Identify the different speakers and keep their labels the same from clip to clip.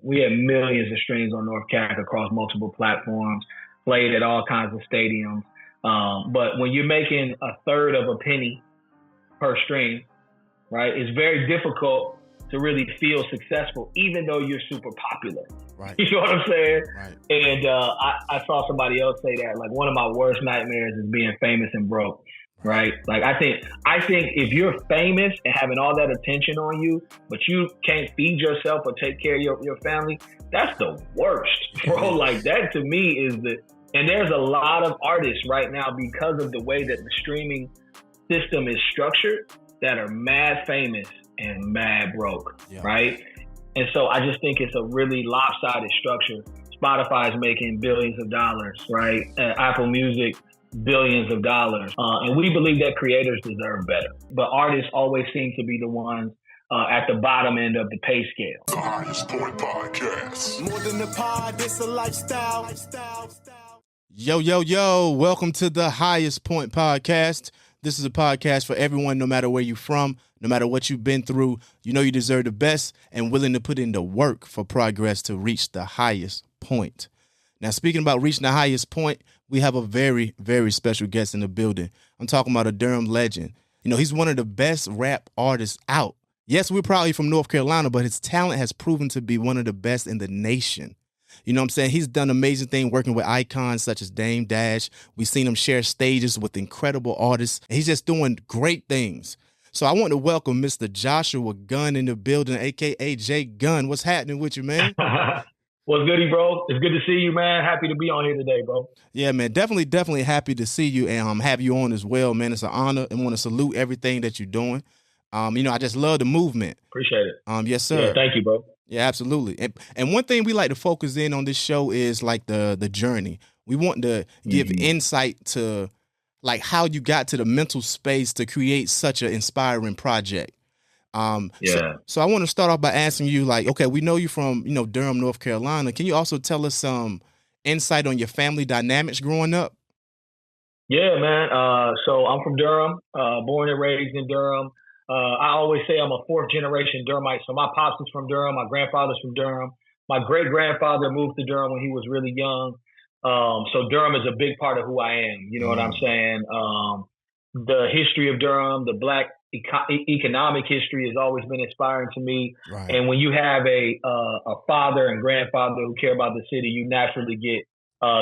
Speaker 1: We had millions of streams on North Cac across multiple platforms, played at all kinds of stadiums. But when you're making a third of a penny per stream, right, it's very difficult to really feel successful, even though you're super popular.
Speaker 2: Right.
Speaker 1: You know what I'm saying?
Speaker 2: Right.
Speaker 1: And I saw somebody else say that, like, one of my worst nightmares is being famous and broke. Right. Like, I think if you're famous and having all that attention on you, but you can't feed yourself or take care of your family, that's the worst, bro. Like, that to me is and there's a lot of artists right now, because of the way that the streaming system is structured, that are mad famous and mad broke. Yeah. Right. And so I just think it's a really lopsided structure. Spotify's making billions of dollars, right? Apple Music, billions of dollars. And we believe that creators deserve better. But artists always seem to be the ones at the bottom end of the pay scale.
Speaker 3: The Highest Point Podcast. More than a pod, it's a lifestyle.
Speaker 2: Yo. Welcome to the Highest Point Podcast. This is a podcast for everyone, no matter where you're from, no matter what you've been through. You know you deserve the best and willing to put in the work for progress to reach the highest point. Now, speaking about reaching the highest point, we have a very, very special guest in the building. I'm talking about a Durham legend. You know, he's one of the best rap artists out. Yes, we're probably from North Carolina, but his talent has proven to be one of the best in the nation. You know what I'm saying? He's done amazing things working with icons such as Dame Dash. We've seen him share stages with incredible artists. He's just doing great things. So I want to welcome Mr. Joshua Gunn in the building, a.k.a. Jay Gunn. What's happening with you, man?
Speaker 1: What's goody, bro? It's good to see you, man. Happy to be on here today, bro.
Speaker 2: Yeah, man. Definitely happy to see you and have you on as well, man. It's an honor and want to salute everything that you're doing. You know, I just love the movement.
Speaker 1: Appreciate it.
Speaker 2: Yes, sir.
Speaker 1: Yeah, thank you, bro.
Speaker 2: Yeah, absolutely. And one thing we like to focus in on this show is like the journey. We want to give insight to like how you got to the mental space to create such an inspiring project. So I want to start off by asking you, like, okay, we know you from, Durham, North Carolina. Can you also tell us some insight on your family dynamics growing up?
Speaker 1: Yeah, man. So I'm from Durham, born and raised in Durham. I always say I'm a fourth generation Durhamite. So my pops is from Durham. My grandfather's from Durham. My great grandfather moved to Durham when he was really young. So Durham is a big part of who I am. You know what I'm saying? The history of Durham, the Black economic history has always been inspiring to me. Right. And when you have a father and grandfather who care about the city, you naturally get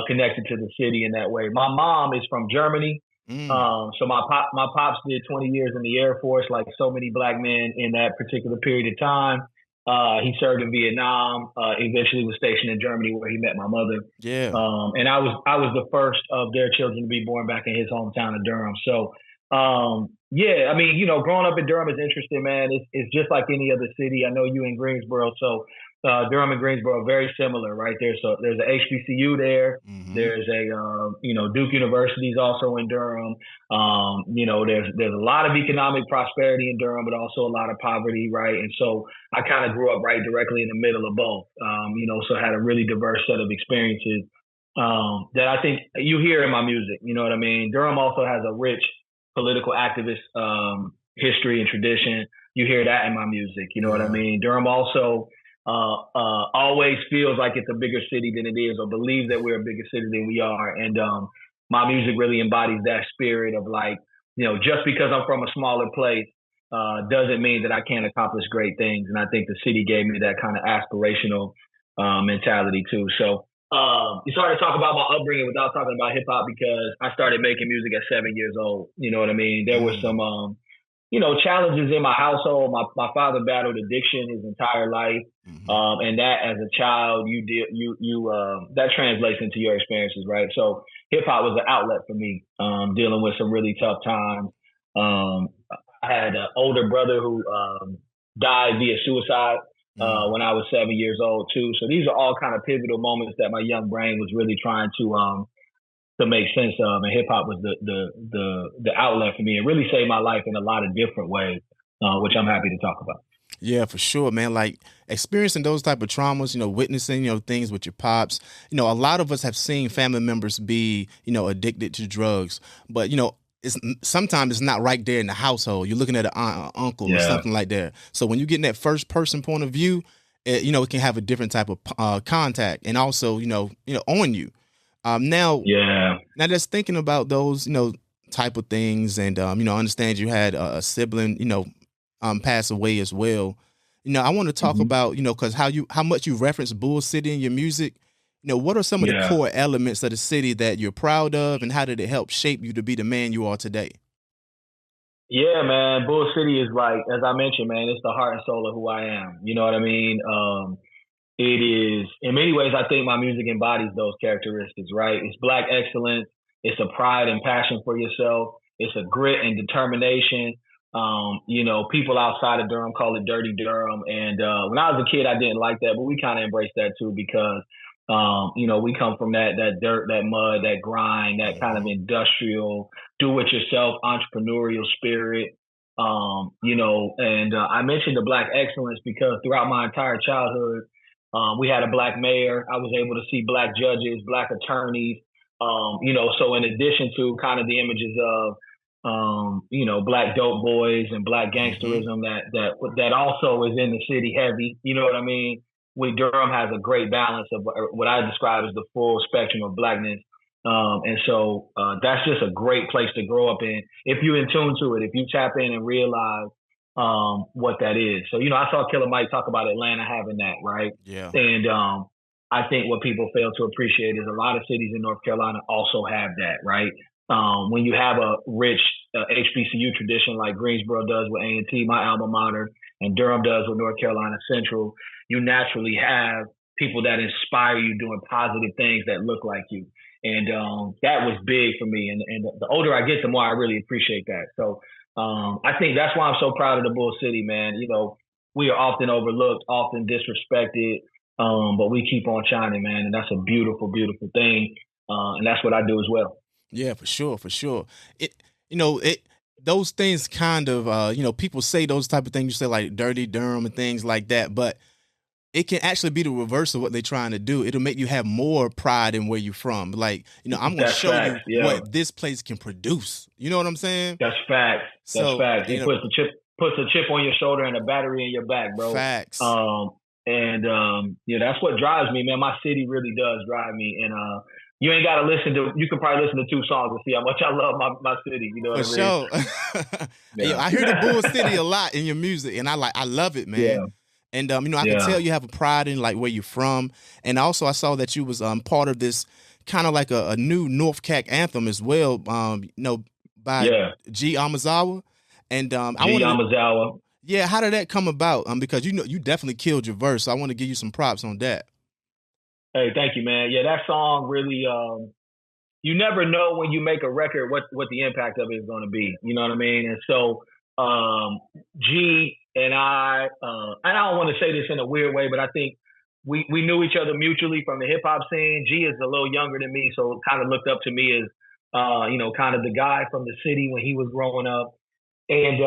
Speaker 1: connected to the city in that way. My mom is from Germany. So my pops did 20 years in the Air Force, like so many Black men in that particular period of time. He served in Vietnam, eventually was stationed in Germany where he met my mother. Yeah. And I was the first of their children to be born back in his hometown of Durham. So, yeah, I mean, growing up in Durham is interesting, man. It's just like any other city. I know you in Greensboro, so Durham and Greensboro are very similar, right? There's an HBCU there. Mm-hmm. There's a Duke University is also in Durham. There's a lot of economic prosperity in Durham, but also a lot of poverty, right? And so I kind of grew up right directly in the middle of both. So I had a really diverse set of experiences that I think you hear in my music. You know what I mean? Durham also has a rich political activist history and tradition. You hear that in my music. You know what I mean? Durham also always feels like it's a bigger city than it is, or believes that we're a bigger city than we are. And my music really embodies that spirit of, like, just because I'm from a smaller place doesn't mean that I can't accomplish great things. And I think the city gave me that kind of aspirational mentality too. So it's hard to talk about my upbringing without talking about hip hop, because I started making music at 7 years old. You know what I mean? There were some challenges in my household. My father battled addiction his entire life. And that, as a child, that translates into your experiences, right? So hip hop was an outlet for me, dealing with some really tough times. I had an older brother who died via suicide when I was 7 years old too. So these are all kind of pivotal moments that my young brain was really trying to make sense of, and hip hop was the outlet for me. It really saved my life in a lot of different ways, which I'm happy to talk about.
Speaker 2: Yeah, for sure, man. Like, experiencing those type of traumas, witnessing, things with your pops. A lot of us have seen family members be, addicted to drugs, but, sometimes it's not right there in the household. You're looking at an aunt or uncle or something like that. So when you get in that first person point of view, it can have a different type of contact, and also on you. Now,
Speaker 1: Yeah.
Speaker 2: now just thinking about those type of things, and understand you had a sibling pass away as well. I want to talk about because how much you reference Bull City in your music. What are some of the
Speaker 1: Yeah.
Speaker 2: core elements of the city that you're proud of, and how did it help shape you to be the man you are today?
Speaker 1: Yeah, man. Bull City is like, as I mentioned, man, it's the heart and soul of who I am. You know what I mean? It is, in many ways, I think my music embodies those characteristics, right? It's Black excellence. It's a pride and passion for yourself. It's a grit and determination. People outside of Durham call it Dirty Durham. And when I was a kid, I didn't like that, but we kind of embraced that too because, we come from that dirt, that mud, that grind, that kind of industrial, do-it-yourself entrepreneurial spirit. I mentioned the Black excellence because throughout my entire childhood, we had a Black mayor. I was able to see Black judges, Black attorneys. So in addition to kind of the images of, Black dope boys and Black gangsterism that also is in the city heavy. You know what I mean? Durham has a great balance of what I describe as the full spectrum of Blackness. And so that's just a great place to grow up in. If you're in tune to it, if you tap in and realize what that is. So, I saw Killer Mike talk about Atlanta having that, right?
Speaker 2: Yeah.
Speaker 1: And I think what people fail to appreciate is a lot of cities in North Carolina also have that, right? When you have a rich HBCU tradition like Greensboro does with A&T, my alma mater, and Durham does with North Carolina Central, you naturally have people that inspire you doing positive things that look like you. And that was big for me. And the older I get, the more I really appreciate that. So I think that's why I'm so proud of the Bull City, man. We are often overlooked, often disrespected, but we keep on shining, man. And that's a beautiful, beautiful thing. And that's what I do as well.
Speaker 2: Yeah, for sure, for sure. Those things kind of, people say those type of things. You say like Dirty Durham and things like that, but it can actually be the reverse of what they're trying to do. It'll make you have more pride in where you're from. Like, I'm going to show
Speaker 1: facts,
Speaker 2: you what this place can produce. You know what I'm saying?
Speaker 1: That's facts. That's facts. It puts a chip on your shoulder and a battery in your back, bro.
Speaker 2: Facts.
Speaker 1: That's what drives me, man. My city really does drive me. And you ain't got to you can probably listen to 2 songs and see how much I love my city. You know what I mean?
Speaker 2: For sure. Yeah. I hear the Bull City a lot in your music, and I love it, man. Yeah. And I can tell you have a pride in like where you're from, and also I saw that you was part of this kind of like a new North Cac anthem as well. By G. Amazawa, and
Speaker 1: Amazawa.
Speaker 2: Yeah, how did that come about? Because you definitely killed your verse. So I want to give you some props on that.
Speaker 1: Hey, thank you, man. Yeah, that song really. You never know when you make a record what the impact of it is going to be. You know what I mean? And so G and I don't want to say this in a weird way, but I think we knew each other mutually from the hip hop scene. G is a little younger than me, so kind of looked up to me as, kind of the guy from the city when he was growing up, and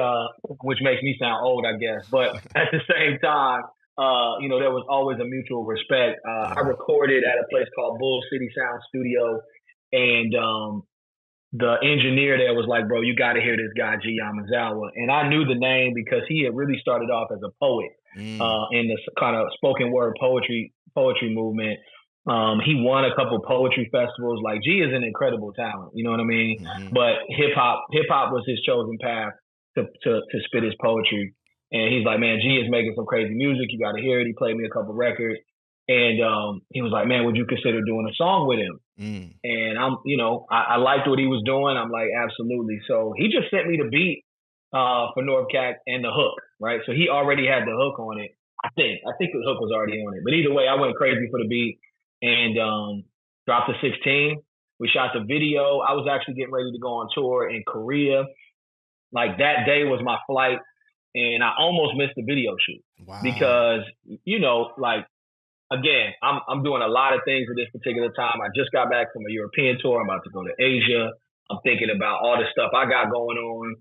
Speaker 1: which makes me sound old, I guess. But at the same time, there was always a mutual respect. I recorded at a place called Bull City Sound Studio, and the engineer there was like, bro, you got to hear this guy, G. Amazawa. And I knew the name because he had really started off as a poet in this kind of spoken word poetry movement. He won a couple poetry festivals. Like, G is an incredible talent, you know what I mean? Mm-hmm. But hip hop was his chosen path to spit his poetry. And he's like, man, G is making some crazy music. You got to hear it. He played me a couple records. And he was like, man, would you consider doing a song with him? And I liked what he was doing. I'm like, absolutely. So he just sent me the beat for North Cac and the hook, right? So he already had the hook on it. I think the hook was already on it. But either way, I went crazy for the beat and dropped the 16. We shot the video. I was actually getting ready to go on tour in Korea. Like, that day was my flight, and I almost missed the video shoot. Wow. Because, again, I'm doing a lot of things at this particular time. I just got back from a European tour. I'm about to go to Asia. I'm thinking about all the stuff I got going on.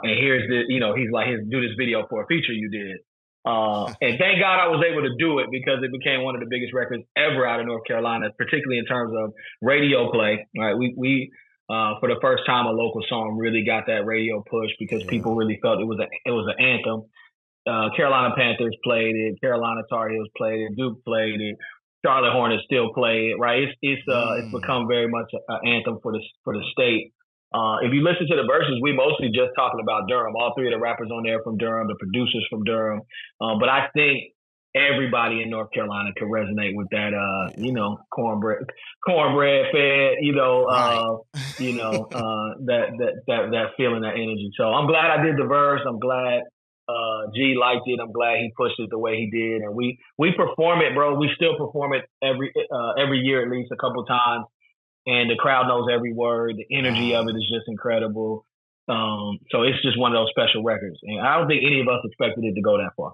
Speaker 1: And here's he's like, do this video for a feature you did. And thank God I was able to do it because it became one of the biggest records ever out of North Carolina, particularly in terms of radio play. Right? We for the first time, a local song really got that radio push because people really felt it was an anthem. Carolina Panthers played it. Carolina Tar Heels played it. Duke played it. Charlotte Hornets still play it. Right? It's become very much an anthem for the state. If you listen to the verses, we mostly just talking about Durham. All three of the rappers on there from Durham, the producers from Durham. But I think everybody in North Carolina could resonate with that. Cornbread fed.
Speaker 2: Right.
Speaker 1: That feeling, that energy. So I'm glad I did the verse. I'm glad G liked it. I'm glad he pushed it the way he did, and we perform it, bro. We still perform it every year at least a couple times, and the crowd knows every word. The energy of it is just incredible. So it's just one of those special records, and I don't think any of us expected it to go that far.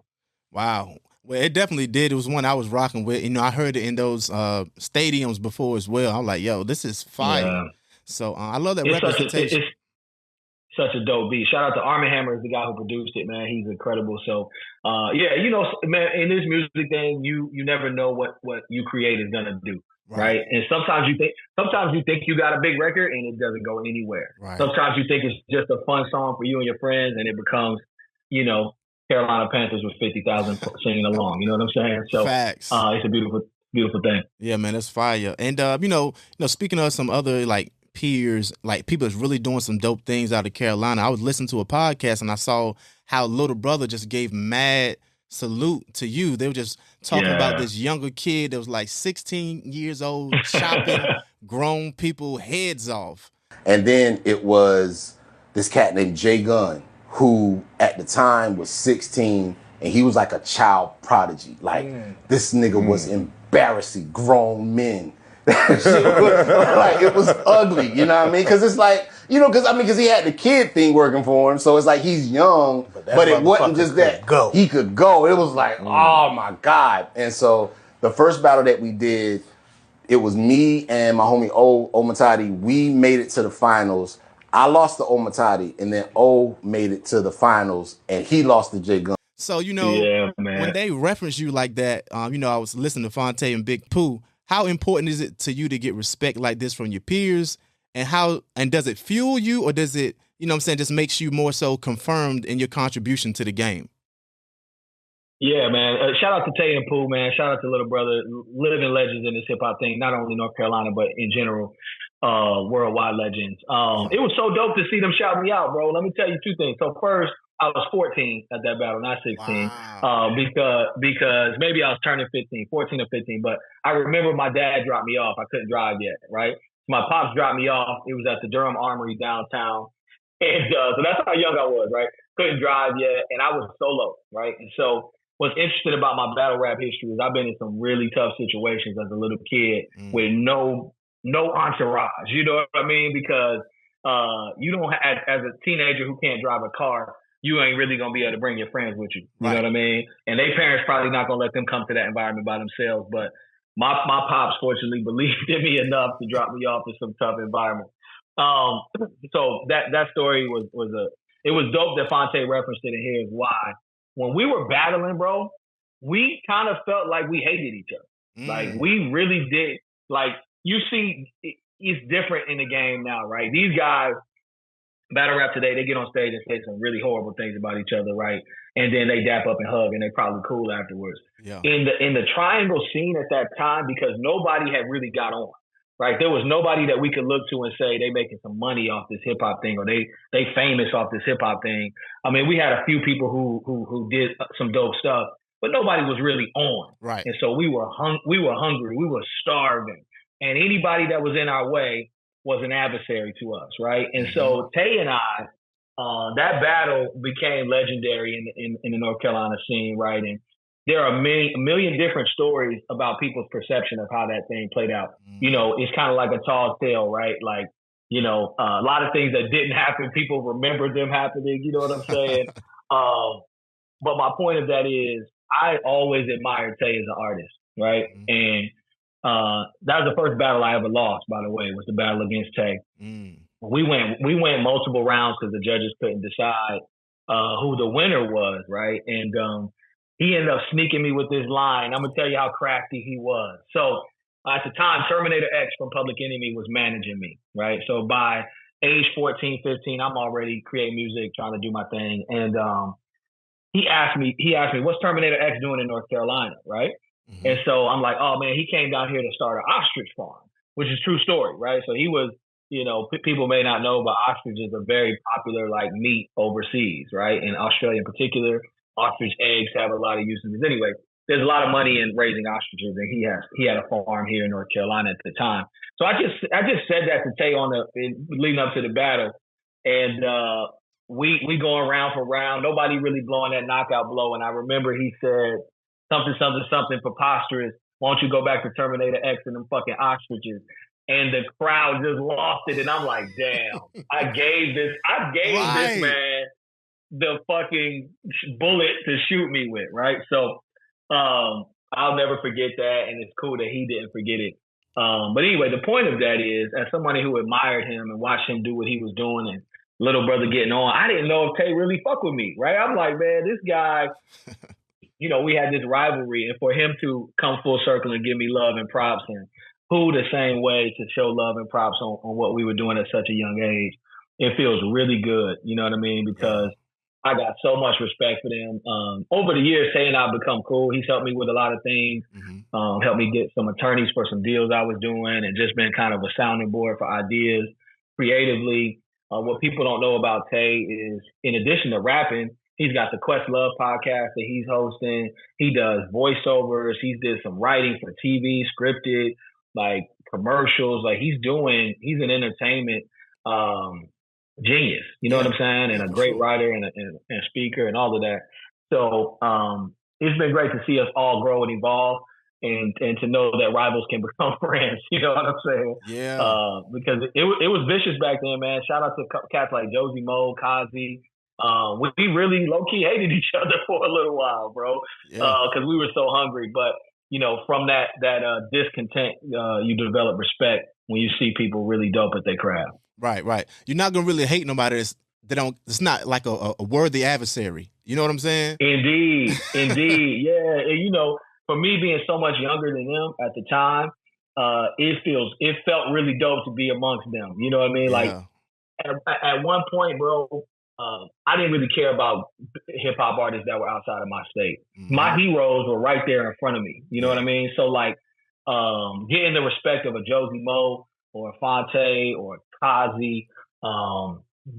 Speaker 2: Wow. Well, it definitely did. It was one I was rocking with. I heard it in those stadiums before as well. I'm like, yo, this is fire.
Speaker 1: Yeah.
Speaker 2: So I love that representation.
Speaker 1: It's such a dope beat. Shout out to Armie Hammer, is the guy who produced it, man. He's incredible. So, man, in this music thing, you never know what you create is gonna do, right? And sometimes you think you got a big record and it doesn't go anywhere.
Speaker 2: Right.
Speaker 1: Sometimes you think it's just a fun song for you and your friends, and it becomes, Carolina Panthers with 50,000 singing along. You know what I'm saying? So,
Speaker 2: facts.
Speaker 1: It's a beautiful thing.
Speaker 2: Yeah, man, that's fire. And speaking of some other like peers, like people that's really doing some dope things out of Carolina, I was listening to a podcast and I saw how Little Brother just gave mad salute to you. They were just talking about this younger kid that was like 16 years old, chopping grown people heads off.
Speaker 4: And then it was this cat named Jay Gunn, who at the time was 16, and he was like a child prodigy. Like, this nigga was embarrassing grown men. It was ugly, you know what I mean? Because it's like, because he had the kid thing working for him, so it's like he's young, but it wasn't just that. He could go. It was like, oh my God. And so the first battle that we did, it was me and my homie O Matadi. We made it to the finals. I lost to O Matadi, and then O made it to the finals, and he lost to Jay Gunn.
Speaker 2: So, when they reference you like that, I was listening to Phonte and Big Pooh. How important is it to you to get respect like this from your peers? And does it fuel you, or does it, just makes you more so confirmed in your contribution to the game?
Speaker 1: Yeah, man. Shout out to Tay and Pooh, man. Shout out to Little Brother, living legends in this hip hop thing, not only North Carolina, but in general, worldwide legends. It was so dope to see them shout me out, bro. Let me tell you two things. So first, I was 14 at that battle, not 16, because maybe I was turning 15, 14 or 15. But I remember my dad dropped me off. I couldn't drive yet, right? My pops dropped me off. It was at the Durham Armory downtown. And so that's how young I was, right? Couldn't drive yet, and I was solo, right? And so what's interesting about my battle rap history is I've been in some really tough situations as a little kid with no entourage. You know what I mean? Because you don't have, as a teenager who can't drive a car, you ain't really gonna be able to bring your friends with you. You know what I mean? And their parents probably not gonna let them come to that environment by themselves. But my pops fortunately believed in me enough to drop me off in some tough environments. So that story was it was dope that Phonte referenced it, and here's why. When we were battling, bro, we kind of felt like we hated each other. Like, we really did. Like, you see, it's different in the game now, right? These guys, battle rap today, they get on stage and say some really horrible things about each other, right? And then they dap up and hug, and they probably cool afterwards.
Speaker 2: Yeah.
Speaker 1: In the triangle scene at that time, because nobody had really got on, right? There was nobody that we could look to and say they making some money off this hip hop thing, or they famous off this hip hop thing. I mean, we had a few people who did some dope stuff, but nobody was really on.
Speaker 2: Right.
Speaker 1: And so we were hungry, we were starving, and anybody that was in our way was an adversary to us, right? And so Tay and I, that battle became legendary in the North Carolina scene, right? And there are a million different stories about people's perception of how that thing played out. It's kind of like a tall tale, right? Like, a lot of things that didn't happen, people remember them happening, you know what I'm saying? But my point of that is, I always admired Tay as an artist, right? And that was the first battle I ever lost, by the way, was the battle against Tay. We went multiple rounds because the judges couldn't decide who the winner was, right? And he ended up sneaking me with this line. I'm going to tell you how crafty he was. So at the time, Terminator X from Public Enemy was managing me, right? So by age 14, 15, I'm already creating music, trying to do my thing. And he asked me, what's Terminator X doing in North Carolina, right? Mm-hmm. And so I'm like, oh man, he came down here to start an ostrich farm, which is a true story, right? So he was, people may not know, but ostriches are very popular like meat overseas, right? In Australia in particular, ostrich eggs have a lot of uses. Anyway, there's a lot of money in raising ostriches, and he had a farm here in North Carolina at the time. So I just said that to Tay leading up to the battle, and we going round for round. Nobody really blowing that knockout blow, and I remember he said something preposterous. Why don't you go back to Terminator X and them fucking ostriches? And the crowd just lost it, and I'm like, damn, I gave this man the fucking bullet to shoot me with, right? So I'll never forget that, and it's cool that he didn't forget it. But anyway, the point of that is, as somebody who admired him and watched him do what he was doing and Little Brother getting on, I didn't know if Tay really fuck with me, right? I'm like, man, this guy, we had this rivalry, and for him to come full circle and give me love and props, and who the same way to show love and props on what we were doing at such a young age, it feels really good, you know what I mean? Because I got so much respect for them. Over the years, Tay and I have become cool. He's helped me with a lot of things, helped me get some attorneys for some deals I was doing, and just been kind of a sounding board for ideas creatively. What people don't know about Tay is, in addition to rapping, he's got the Questlove podcast that he's hosting. He does voiceovers. He did some writing for TV, scripted, like commercials. Like he's an entertainment genius, you know what I'm saying? And a great writer and speaker and all of that. So it's been great to see us all grow and evolve, and to know that rivals can become friends, you know what I'm saying?
Speaker 2: Yeah.
Speaker 1: Because it was vicious back then, man. Shout out to cats like Josie Mo, Kazi. We really low-key hated each other for a little while, bro, because we were so hungry. But, from that discontent, you develop respect when you see people really dope at their craft.
Speaker 2: Right. You're not gonna really hate nobody it's not like a worthy adversary. You know what I'm saying?
Speaker 1: Indeed. Yeah. And, for me being so much younger than them at the time, it felt really dope to be amongst them. You know what I mean? Like at one point, bro, I didn't really care about hip hop artists that were outside of my state. Mm-hmm. My heroes were right there in front of me. You know what I mean? So like, getting the respect of a Josie Mo or a Phonte or Kazi,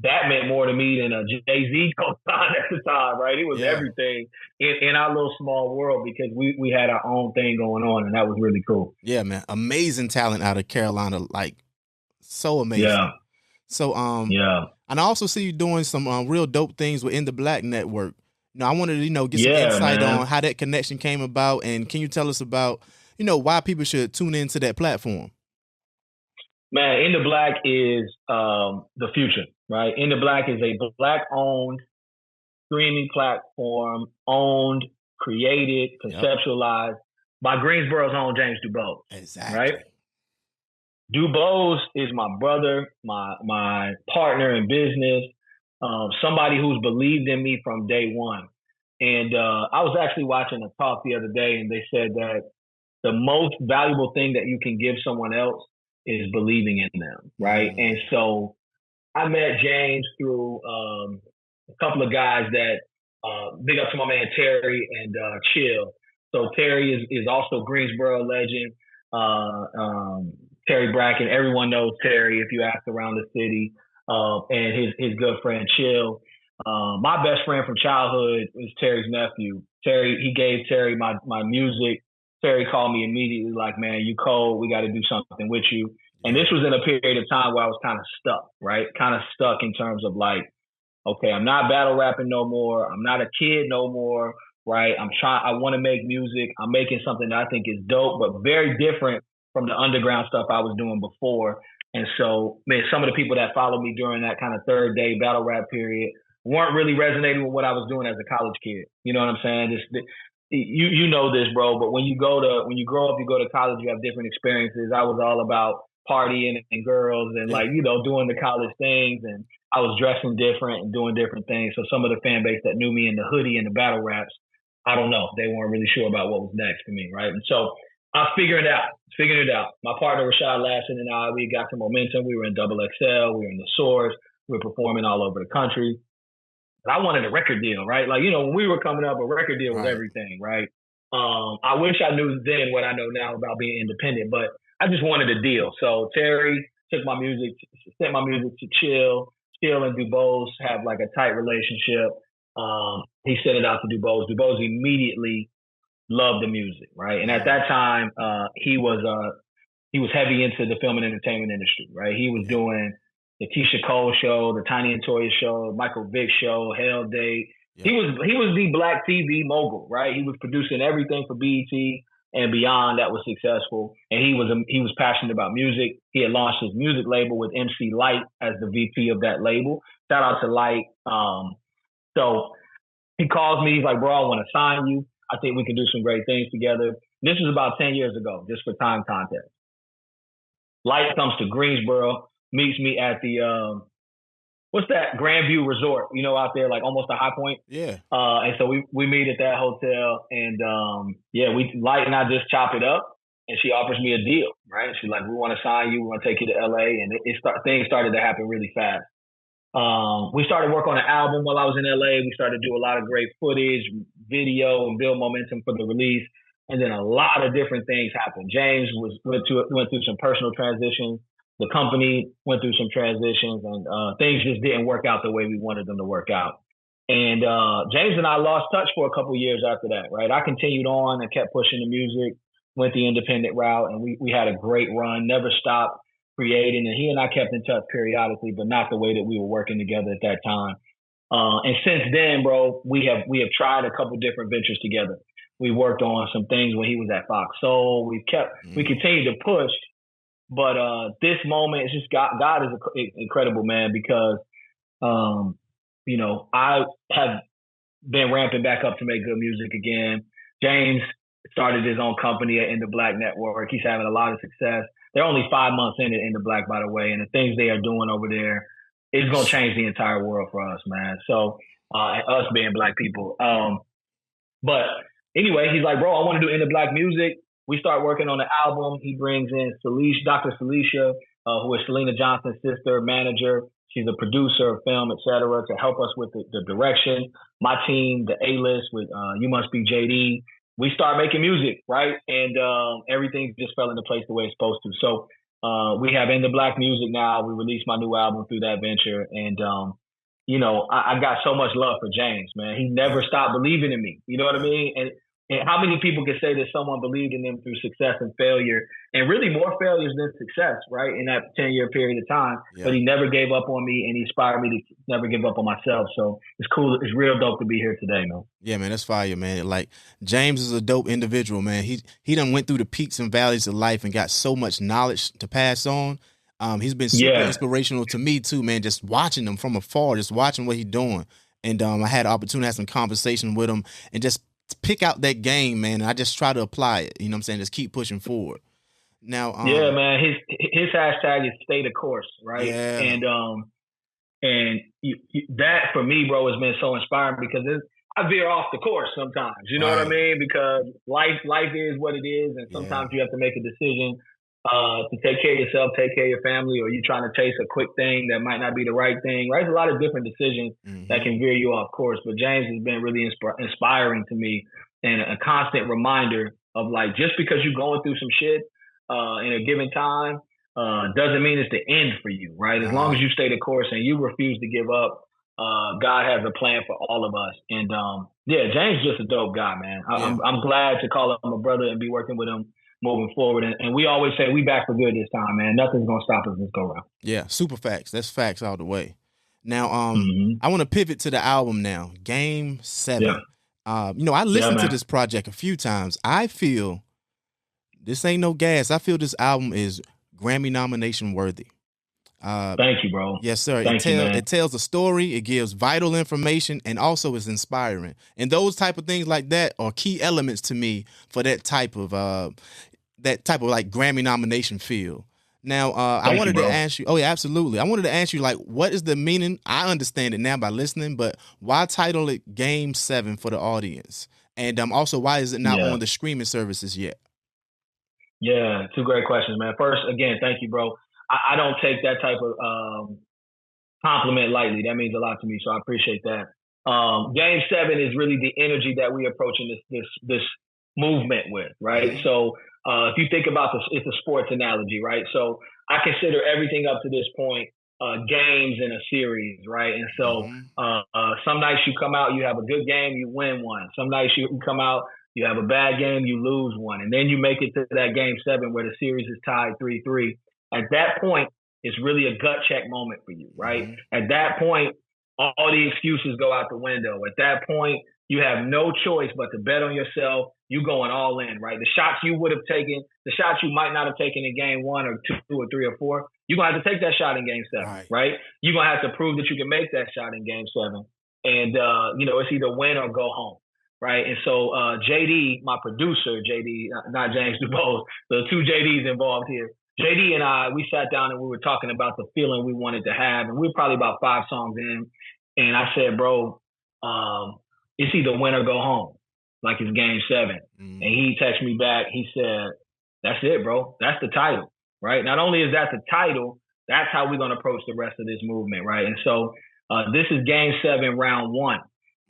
Speaker 1: that meant more to me than a Jay-Z co-sign at the time, right? It was everything in our little small world, because we had our own thing going on, and that was really cool.
Speaker 2: Yeah, man. Amazing talent out of Carolina. Like, so amazing.
Speaker 1: Yeah.
Speaker 2: So, and I also see you doing some real dope things with IND The Black Network. I wanted to, get some insight on how that connection came about, and can you tell us about, why people should tune into that platform?
Speaker 1: Man, IND The Black is the future, right? IND The Black is a Black-owned streaming platform, owned, created, conceptualized by Greensboro's own James DuBose.
Speaker 2: Exactly.
Speaker 1: Right? DuBose is my brother, my partner in business, somebody who's believed in me from day one. And I was actually watching a talk the other day, and they said that the most valuable thing that you can give someone else is believing in them, right? And so I met James through a couple of guys that, big up to my man Terry and Chill. So Terry is also Greensboro legend. Terry Bracken, everyone knows Terry if you ask around the city, and his good friend Chill. My best friend from childhood is Terry's nephew. He gave Terry my music. Terry called me immediately like, man, you cold. We got to do something with you. And this was in a period of time where I was kind of stuck, right? Kind of stuck in terms of like, okay, I'm not battle rapping no more. I'm not a kid no more, right? I want to make music. I'm making something that I think is dope, but very different from the underground stuff I was doing before. And so, man, some of the people that followed me during that kind of third day battle rap period weren't really resonating with what I was doing as a college kid. You know what I'm saying? You know this, bro, but when you grow up, you go to college, you have different experiences. I was all about partying and girls and doing the college things, and I was dressing different and doing different things. So some of the fan base that knew me in the hoodie and the battle raps, I don't know, they weren't really sure about what was next for me, right? And so I figured it out. My partner Rashad Lasson and I, we got some momentum. We were in Double XL, we were in the Source, we were performing all over the country. But I wanted a record deal, right? Like, when we were coming up, a record deal was
Speaker 2: Right.
Speaker 1: everything, right? I wish I knew then what I know now about being independent, but I just wanted a deal. So Terry sent my music to Chill. Chill and Dubose have like a tight relationship. He sent it out to Dubose. Dubose immediately loved the music, right? And at that time, he was heavy into the film and entertainment industry, right? He was doing the Keisha Cole show, the Tiny and Toya show, Michael Vick show, Hell Day. He was the black TV mogul, right? He was producing everything for BET and beyond that was successful, and he was passionate about music. He had launched his music label with MC Light as the VP of that label. Shout out to Light. So he calls me. He's like, "Bro, I want to sign you. I think we can do some great things together." This was about 10 years ago, just for time context. Light comes to Greensboro, meets me at the what's that, Grandview Resort, out there, like almost a High Point.
Speaker 2: Yeah.
Speaker 1: And so we meet at that hotel, and Light and I just chop it up, and she offers me a deal, right? She's like, "We want to sign you. We want to take you to LA," and things started to happen really fast. We started work on an album while I was in LA. We started to do a lot of great footage, video, and build momentum for the release. And then a lot of different things happened. James went through some personal transitions. The company went through some transitions, and things just didn't work out the way we wanted them to work out. And James and I lost touch for a couple of years after that, right? I continued on and kept pushing the music, went the independent route, and we had a great run, never stopped creating. And he and I kept in touch periodically, but not the way that we were working together at that time. And since then, bro, we have tried a couple different ventures together. We worked on some things when he was at Fox Soul. We continued to push, but this moment, it's just God is incredible, man, because I have been ramping back up to make good music again. James started his own company at IND The Black Network. He's having a lot of success. They're only 5 months in at IND The Black, by the way, and the things they are doing over there is going to change the entire world for us, man. So, us being black people. But anyway, he's like, "Bro, I want to do IND The Black music." We start working on the album. He brings in Dr. Celicia, who is Selena Johnson's sister, manager. She's a producer of film, etc., to help us with the direction. My team, the A-list with You Must Be JD. We start making music, right? And everything just fell into place the way it's supposed to. So we have IND The Black music now. We released my new album through that venture. And, I got so much love for James, man. He never stopped believing in me. You know what I mean? And how many people can say that someone believed in them through success and failure, and really more failures than success, right, in that 10-year period of time? Yeah. But he never gave up on me, and he inspired me to never give up on myself. So it's cool. It's real dope to be here today, man.
Speaker 2: Yeah, man, that's fire, man. Like, James is a dope individual, man. He done went through the peaks and valleys of life and got so much knowledge to pass on. He's been super inspirational to me too, man. Just watching him from afar, just watching what he's doing. And I had the opportunity to have some conversation with him and just pick out that game, man. And I just try to apply it. You know what I'm saying? Just keep pushing forward. Now,
Speaker 1: yeah, man. His hashtag is stay the course, right?
Speaker 2: Yeah.
Speaker 1: And that for me, bro, has been so inspiring because I veer off the course sometimes. You know what I mean? Because life is what it is, and sometimes you have to make a decision to take care of yourself, take care of your family, or you're trying to chase a quick thing that might not be the right thing, right? There's a lot of different decisions that can veer you off course. But James has been really inspiring to me and a constant reminder of, like, just because you're going through some shit in a given time doesn't mean it's the end for you, right? As long as you stay the course and you refuse to give up, God has a plan for all of us. And James is just a dope guy, man. I'm glad to call him a brother and be working with him moving forward. And we always say we back for good this time, man. Nothing's going to stop us this go around.
Speaker 2: Yeah, super facts. That's facts all the way. Now, I want to pivot to the album now, Game 7. Yeah. I listened to this project a few times. I feel this ain't no gas. I feel this album is Grammy nomination worthy.
Speaker 1: Thank you, bro.
Speaker 2: Yes, sir. It tells a story. It gives vital information, and also is inspiring. And those type of things like that are key elements to me for that type of like Grammy nomination feel. Now, I wanted to ask you. Oh yeah, absolutely. I wanted to ask you, like, what is the meaning? I understand it now by listening, but why title it Game 7 for the audience? And also, why is it not on the streaming services yet?
Speaker 1: Yeah, two great questions, man. First, again, thank you, bro. I don't take that type of compliment lightly. That means a lot to me, so I appreciate that. Game 7 is really the energy that we're approaching this movement with, right?
Speaker 2: Mm-hmm.
Speaker 1: So if you think about this, it's a sports analogy, right? So I consider everything up to this point games in a series, right? And so some nights you come out, you have a good game, you win one. Some nights you come out, you have a bad game, you lose one. And then you make it to that game 7 where the series is tied 3-3. At that point, it's really a gut check moment for you, right? At that point, all the excuses go out the window. At that point, you have no choice but to bet on yourself. You going all in, right? The shots you would have taken, the shots you might not have taken in game 1 or 2 or 3 or 4, you're going to have to take that shot in game 7, right? You're going to have to prove that you can make that shot in game 7. And, it's either win or go home, right? And so JD, my producer, JD, not James DuBose, the two JDs involved here, JD and I, we sat down and we were talking about the feeling we wanted to have. And we were probably about 5 songs in. And I said, bro, it's either win or go home, like it's game 7. And he texted me back. He said, that's it, bro. That's the title, right? Not only is that the title, that's how we're going to approach the rest of this movement, right? And so this is game 7, round 1,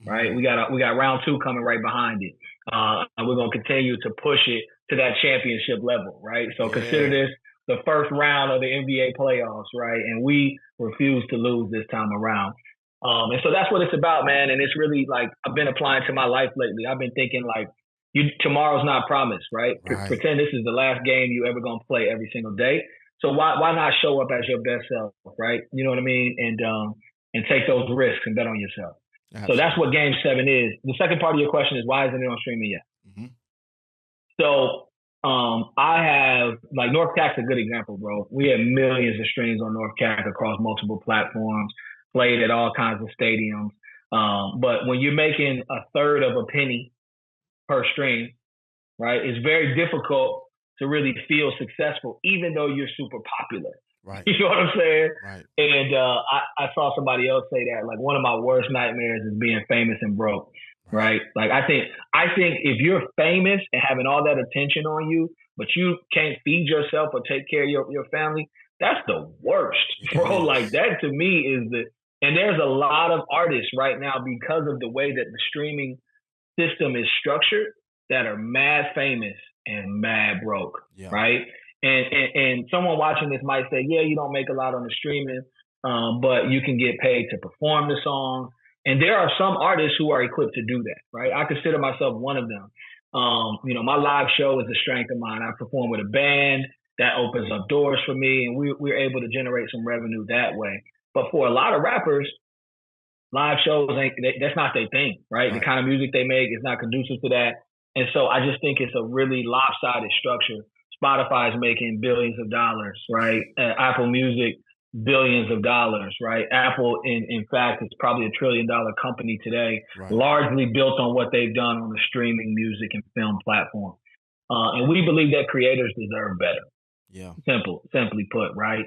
Speaker 1: right? We got round 2 coming right behind it. And we're going to continue to push it to that championship level, right? So consider this the first round of the NBA playoffs, right? And we refuse to lose this time around. And so that's what it's about, man. And it's really like I've been applying to my life lately. I've been thinking like, tomorrow's not promised, right? Pretend this is the last game you ever gonna play every single day. So why not show up as your best self, right? You know what I mean? And take those risks and bet on yourself. Absolutely. So that's what game 7 is. The second part of your question is why isn't it on streaming yet? So I have, like, North Cac's a good example, bro. We have millions of streams on North Cac across multiple platforms, played at all kinds of stadiums. But when you're making a third of a penny per stream, right, it's very difficult to really feel successful, even though you're super popular.
Speaker 2: Right.
Speaker 1: You know what I'm saying?
Speaker 2: Right.
Speaker 1: And I saw somebody else say that, like, one of my worst nightmares is being famous and broke. Right. Like, I think if you're famous and having all that attention on you, but you can't feed yourself or take care of your family, that's the worst, bro. Like, that to me is and there's a lot of artists right now because of the way that the streaming system is structured that are mad famous and mad broke. Right. And someone watching this might say, yeah, you don't make a lot on the streaming, but you can get paid to perform the song. And there are some artists who are equipped to do that, right? I consider myself one of them. My live show is a strength of mine. I perform with a band that opens up doors for me, and we're able to generate some revenue that way. But for a lot of rappers, live shows that's not their thing, right? The kind of music they make is not conducive to that. And so I just think it's a really lopsided structure. Spotify is making billions of dollars, right? Apple Music, billions of dollars, right? Apple, in fact, is probably $1 trillion company today, largely built on what they've done on the streaming music and film platform. And we believe that creators deserve better. Yeah. Simply put, right?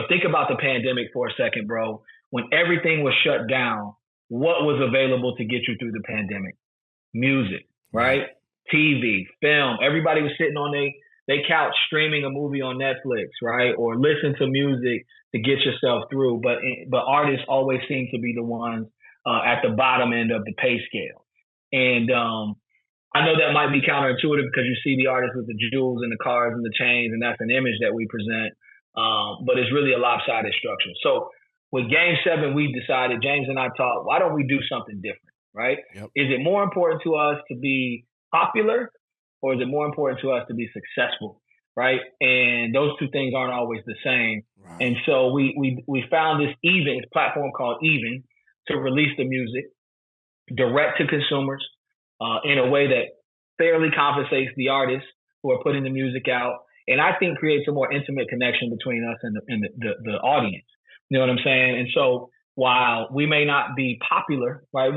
Speaker 1: Think about the pandemic for a second, bro. When everything was shut down, what was available to get you through the pandemic? Music, right? TV, film. Everybody was sitting on they couch streaming a movie on Netflix, right? Or listen to music to get yourself through. But artists always seem to be the ones at the bottom end of the pay scale. And I know that might be counterintuitive because you see the artists with the jewels and the cars and the chains, and that's an image that we present. But it's really a lopsided structure. So with Game 7, we decided, James and I talked, why don't we do something different, right? Yep. Is it more important to us to be popular, or is it more important to us to be successful, right? And those two things aren't always the same. Right. And so we found this platform called Even to release the music direct to consumers in a way that fairly compensates the artists who are putting the music out, and I think creates a more intimate connection between us and the audience. You know what I'm saying? And so while we may not be popular, right,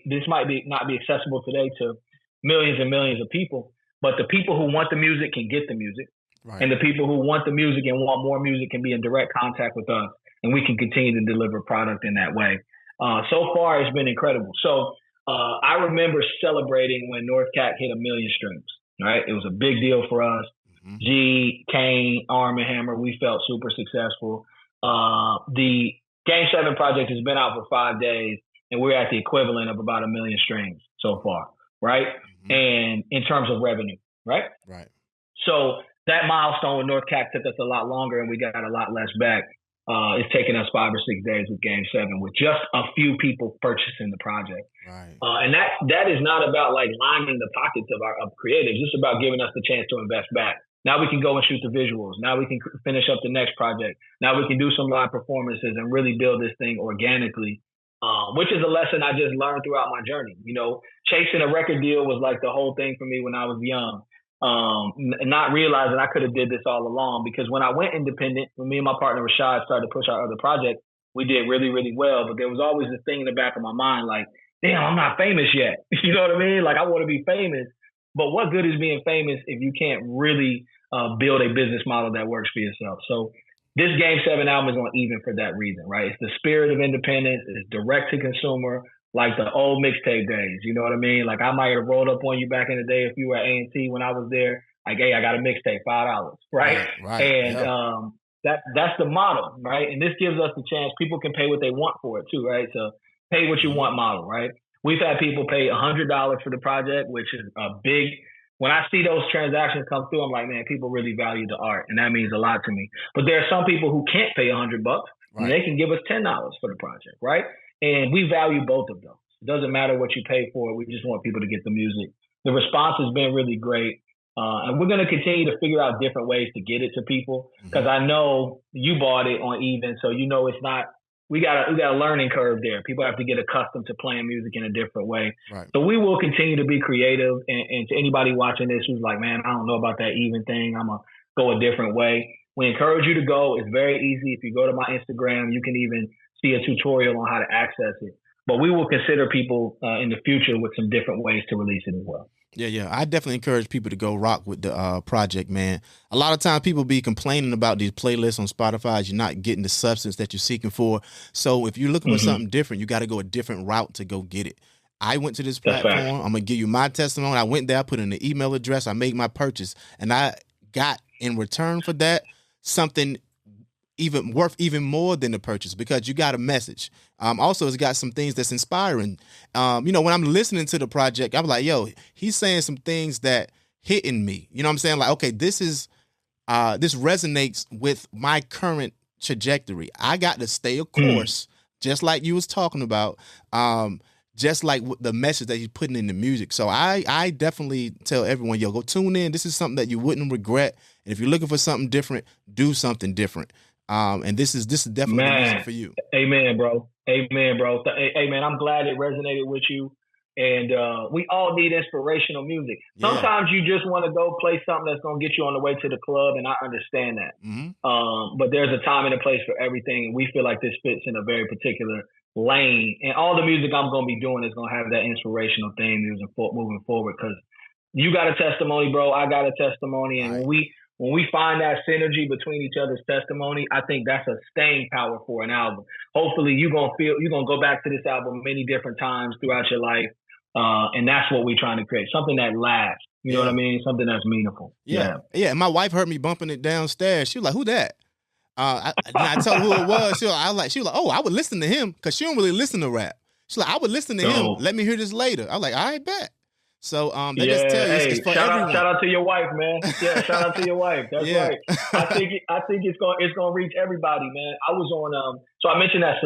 Speaker 1: this might not be accessible today to millions and millions of people, but the people who want the music can get the music. Right. And the people who want the music and want more music can be in direct contact with us, and we can continue to deliver product in that way. So far, it's been incredible. So I remember celebrating when North Cac hit 1 million streams, right? It was a big deal for us. Mm-hmm. G, Kane, Arm & Hammer, we felt super successful. The Game 7 project has been out for 5 days. and we're at the equivalent of about 1 million streams so far, right?
Speaker 2: Mm-hmm.
Speaker 1: And in terms of revenue, right?
Speaker 2: Right.
Speaker 1: So that milestone with North Cat took us a lot longer, and we got a lot less back. It's taken us 5 or 6 days with Game 7 with just a few people purchasing the project.
Speaker 2: Right.
Speaker 1: And that is not about like lining the pockets of creatives. It's about giving us the chance to invest back. Now we can go and shoot the visuals. Now we can finish up the next project. Now we can do some live performances and really build this thing organically, which is a lesson I just learned throughout my journey. You know, chasing a record deal was like the whole thing for me when I was young. Not realizing I could have did this all along, because when I went independent, when me and my partner Rashad started to push our other project, we did really, really well. But there was always this thing in the back of my mind, like, damn, I'm not famous yet. You know what I mean? Like, I want to be famous. But what good is being famous if you can't really build a business model that works for yourself? So this Game 7 album is on even for that reason, right? It's the spirit of independence. It's direct to consumer, like the old mixtape days. You know what I mean? Like, I might have rolled up on you back in the day if you were at A&T when I was there. Like, hey, I got a mixtape, $5, right?
Speaker 2: Right.
Speaker 1: And
Speaker 2: yeah.
Speaker 1: that's the model, right? And this gives us the chance. People can pay what they want for it too, right? So pay what you want model, right? We've had people pay $100 for the project, which is a big. When I see those transactions come through, I'm like, man, people really value the art, and that means a lot to me. But there are some people who can't pay $100, and they can give us $10 for the project, right? And we value both of those. It doesn't matter what you pay for it. We just want people to get the music. The response has been really great. And we're going to continue to figure out different ways to get it to people, because I know you bought it on even, so you know it's not. We got a learning curve there. People have to get accustomed to playing music in a different way.
Speaker 2: Right.
Speaker 1: So we will continue to be creative. And to anybody watching this who's like, man, I don't know about that even thing, I'm going to go a different way. We encourage you to go. It's very easy. If you go to my Instagram, you can even see a tutorial on how to access it. But we will consider people in the future with some different ways to release it as well.
Speaker 2: Yeah. I definitely encourage people to go rock with the project, man. A lot of times people be complaining about these playlists on Spotify. You're not getting the substance that you're seeking for. So if you're looking for something different, you got to go a different route to go get it. I went to this platform. I'm going to give you my testimony. I went there, I put in the email address, I made my purchase, and I got in return for that something even worth even more than the purchase, because you got a message. Also, it's got some things that's inspiring. When I'm listening to the project, I'm like, yo, he's saying some things that hitting me. You know what I'm saying? Like, okay, this resonates with my current trajectory. I got to stay a course, just like you was talking about, just like the message that he's putting in the music. So I definitely tell everyone, yo, go tune in. This is something that you wouldn't regret. And if you're looking for something different, do something different. And this is definitely the music for you.
Speaker 1: Amen, bro. Hey, man, I'm glad it resonated with you. And we all need inspirational music. Sometimes you just want to go play something that's going to get you on the way to the club, and I understand that. But there's a time and a place for everything, and we feel like this fits in a very particular lane. And all the music I'm going to be doing is going to have that inspirational theme music moving forward, because you got a testimony, bro. I got a testimony. And when we find that synergy between each other's testimony, I think that's a staying power for an album. Hopefully you're going to go back to this album many different times throughout your life. And that's what we're trying to create. Something that lasts. You know what I mean? Something that's meaningful.
Speaker 2: Yeah. And my wife heard me bumping it downstairs. She was like, who that? I told her who it was. She was like, oh, I would listen to him, because she don't really listen to rap. She's like, I would listen to him. Let me hear this later. I was like, all right, bet. So they just tell you it's for everyone.
Speaker 1: Shout out to your wife, man. Yeah, shout out to your wife. That's right. I think it's gonna reach everybody, man. I was on so I mentioned that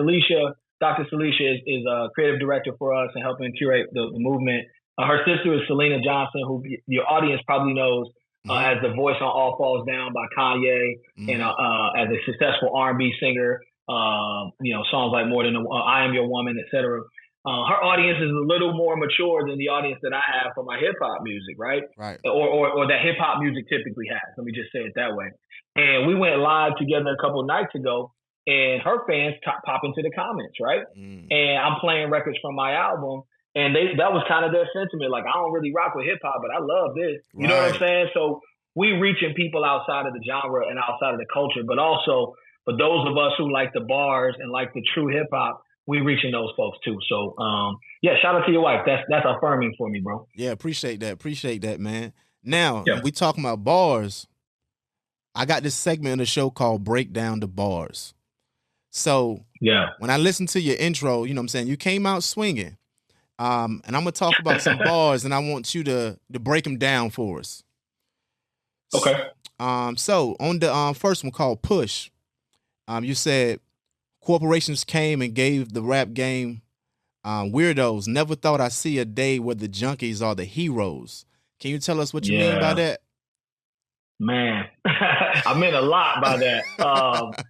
Speaker 1: Dr. Celicia is a creative director for us and helping curate the movement. Her sister is Selena Johnson, who your audience probably knows as the voice on All Falls Down by Kanye, and as a successful R&B singer. Songs like More Than I Am Your Woman, etc. Her audience is a little more mature than the audience that I have for my hip hop music, right?
Speaker 2: Right.
Speaker 1: Or that hip hop music typically has. Let me just say it that way. And we went live together a couple of nights ago, and her fans pop into the comments, right? And I'm playing records from my album, and that was kind of their sentiment. Like, I don't really rock with hip hop, but I love this. You know what I'm saying? So we reaching people outside of the genre and outside of the culture, but also for those of us who like the bars and like the true hip hop, we reaching those folks too. So, shout out to your wife. That's affirming for me, bro.
Speaker 2: Yeah, appreciate that, man. Now, we talking about bars. I got this segment of the show called Break Down the Bars. So
Speaker 1: Yeah.
Speaker 2: when I listened to your intro, you know what I'm saying, you came out swinging. And I'm gonna talk about some bars, and I want you to break them down for us.
Speaker 1: Okay.
Speaker 2: So on the first one called Push, you said corporations came and gave the rap game weirdos. Never thought I'd see a day where the junkies are the heroes. Can you tell us what you mean by that?
Speaker 1: Man, I meant a lot by that.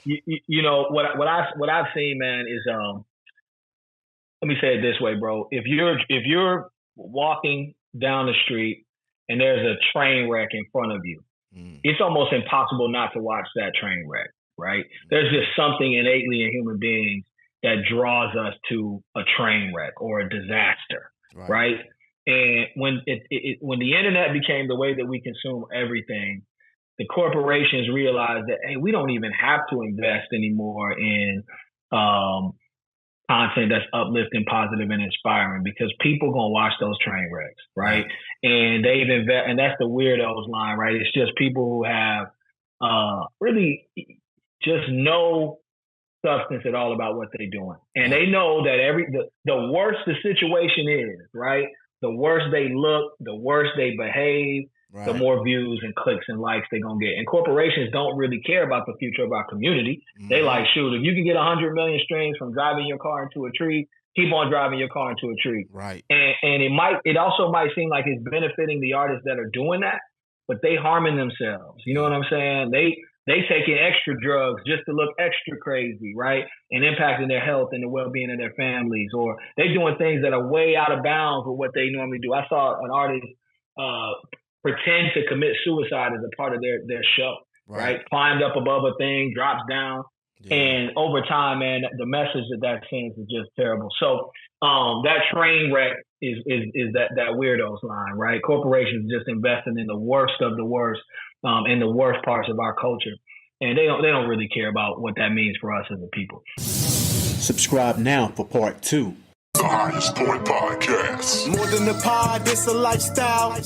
Speaker 1: You know what I've seen, man, is let me say it this way, bro. If you're walking down the street and there's a train wreck in front of you, it's almost impossible not to watch that train wreck, right? There's just something innately in human beings that draws us to a train wreck or a disaster, right? And when when the internet became the way that we consume everything, the corporations realized that, hey, we don't even have to invest anymore in content that's uplifting, positive, and inspiring, because people gonna watch those train wrecks, right? And they've and that's the weirdos line, right? It's just people who have really just no substance at all about what they're doing, and they know that the worse the situation is, right? The worse they look, the worse they behave, the more views and clicks and likes they're going to get. And corporations don't really care about the future of our community. They like, shoot, if you can get 100 million streams from driving your car into a tree, keep on driving your car into a tree.
Speaker 2: Right.
Speaker 1: And it also might seem like it's benefiting the artists that are doing that, but they harming themselves. You know what I'm saying? They taking extra drugs just to look extra crazy, right? And impacting their health and the well-being of their families, or they doing things that are way out of bounds with what they normally do. I saw an artist pretend to commit suicide as a part of their show, right? Climbed up above a thing, drops down. Yeah. And over time, man, the message that sends is just terrible. So that train wreck is that weirdos line, right? Corporations just investing in the worst of the worst, in the worst parts of our culture, and they don't really care about what that means for us as a people.
Speaker 5: Subscribe now for part 2.
Speaker 3: The Highest Point Podcast.
Speaker 5: More than a pod, it's a lifestyle.